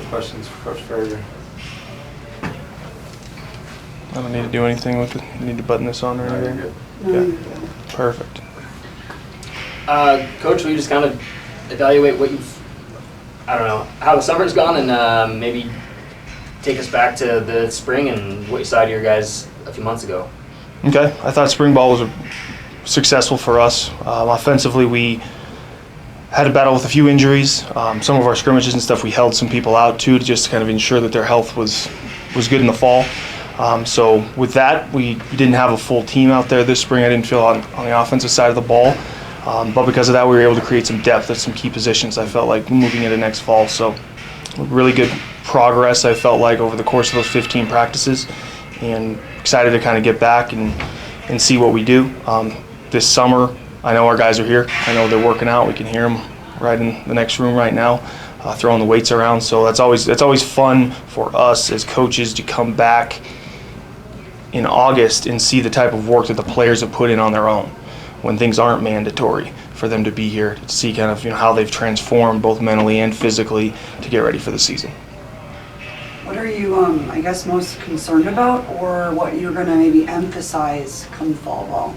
questions for Coach Ferriter? I don't need to do anything with it. You need to button this on or anything? Good. Yeah. Perfect. Coach, will you just kind of evaluate what you've, I don't know, how the summer's gone and maybe take us back to the spring and what you saw to your guys a few months ago? Okay. I thought spring ball was successful for us. Offensively, we had to battle with a few injuries. Some of our scrimmages and stuff, we held some people out too to just kind of ensure that their health was good in the fall. So with that, we didn't have a full team out there this spring. I didn't feel on the offensive side of the ball. But because of that, we were able to create some depth at some key positions, I felt like, moving into next fall. So really good progress, I felt like, over the course of those 15 practices. And excited to kind of get back and see what we do. This summer, I know our guys are here. I know they're working out. We can hear them right in the next room right now, throwing the weights around. So that's always fun for us as coaches to come back in August and see the type of work that the players have put in on their own when things aren't mandatory, for them to be here to see kind of how they've transformed both mentally and physically to get ready for the season. What are you, I guess, most concerned about, or what you're going to maybe emphasize come fall ball?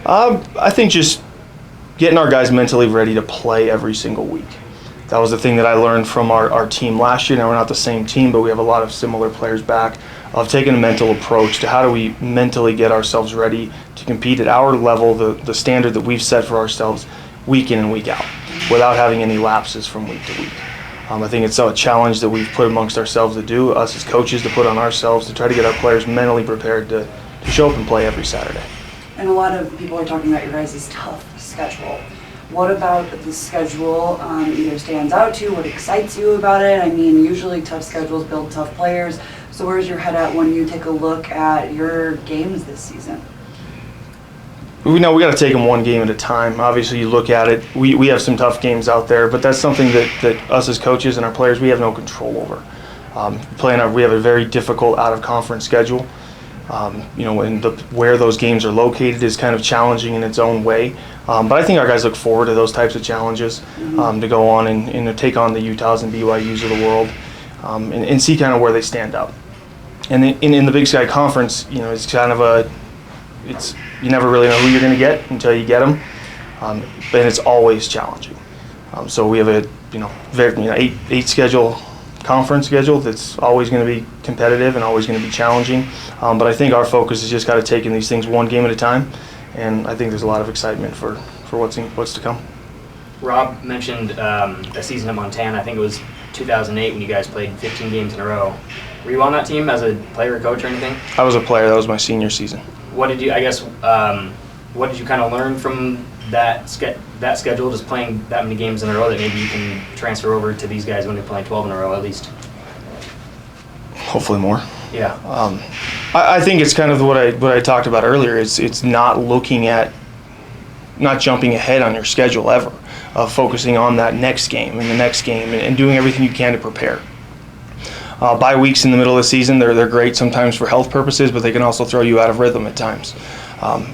I think just getting our guys mentally ready to play every single week. That was the thing that I learned from our team last year. Now, we're not the same team, but we have a lot of similar players back, of taking a mental approach to how do we mentally get ourselves ready to compete at our level, the standard that we've set for ourselves week in and week out, without having any lapses from week to week. I think it's a challenge that we've put amongst ourselves to do, us as coaches to put on ourselves, to try to get our players mentally prepared to show up and play every Saturday. And a lot of people are talking about your guys' tough schedule. What about the schedule either stands out to you? What excites you about it? I mean, usually tough schedules build tough players. So where's your head at when you take a look at your games this season? We know we got to take them one game at a time. Obviously, you look at it, we have some tough games out there, but that's something that us as coaches and our players, we have no control over. We have a very difficult out-of-conference schedule. And where those games are located is kind of challenging in its own way. But I think our guys look forward to those types of challenges, to go on and take on the Utahs and BYUs of the world, and see kind of where they stand up. And in the Big Sky Conference, it's kind of you never really know who you're going to get until you get them, and it's always challenging. So we have a eight conference schedule that's always going to be competitive and always going to be challenging. But I think our focus is just got to taking these things one game at a time, and I think there's a lot of excitement for what's to come. Rob mentioned a season at Montana. I think it was 2008 when you guys played 15 games in a row. Were you on that team as a player, coach, or anything? I was a player. That was my senior season. What did you kind of learn from that schedule, just playing that many games in a row, that maybe you can transfer over to these guys when they're playing 12 in a row at least? Hopefully more. Yeah. I think it's kind of what I talked about earlier. It's not jumping ahead on your schedule ever, focusing on that next game and the next game and doing everything you can to prepare. Bye weeks in the middle of the season, they're great sometimes for health purposes, but they can also throw you out of rhythm at times.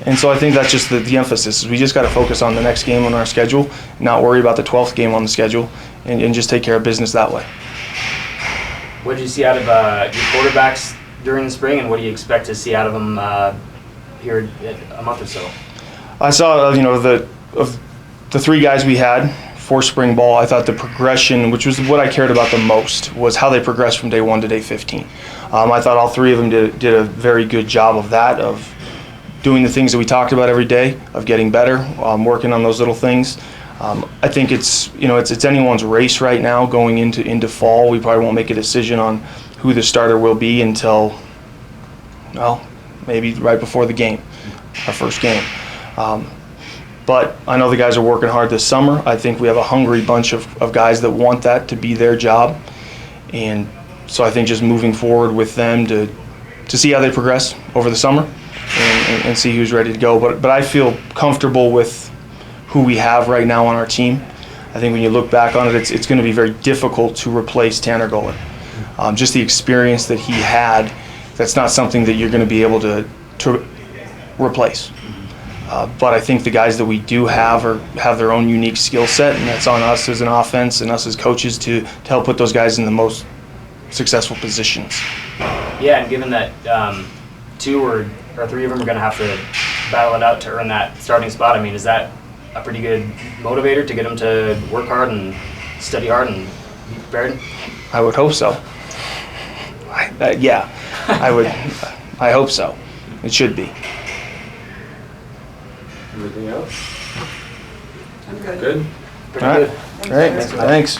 And so I think that's just the emphasis. Is we just got to focus on the next game on our schedule, not worry about the 12th game on the schedule, and just take care of business that way. What did you see out of your quarterbacks during the spring, and what do you expect to see out of them here in a month or so? I saw, of the three guys we had for spring ball, I thought the progression, which was what I cared about the most, was how they progressed from day 1 to day 15. I thought all three of them did a very good job of that, of doing the things that we talked about every day, of getting better, working on those little things. I think it's anyone's race right now going into fall. We probably won't make a decision on who the starter will be until, maybe right before the game, our first game. But I know the guys are working hard this summer. I think we have a hungry bunch of guys that want that to be their job. And so I think just moving forward with them to see how they progress over the summer and see who's ready to go. But I feel comfortable with who we have right now on our team. I think when you look back on it, it's going to be very difficult to replace Tanner Golan. Just the experience that he had, that's not something that you're going to be able to replace. But I think the guys that we do have have their own unique skill set, and that's on us as an offense and us as coaches to help put those guys in the most successful positions. Yeah, and given that 2 or 3 of them are going to have to battle it out to earn that starting spot, I mean, is that a pretty good motivator to get them to work hard and study hard and be prepared? I would hope so. Yeah, I would. I hope so. It should be. Anything else? I'm good. Good? Pretty All right. good. Great. Thanks.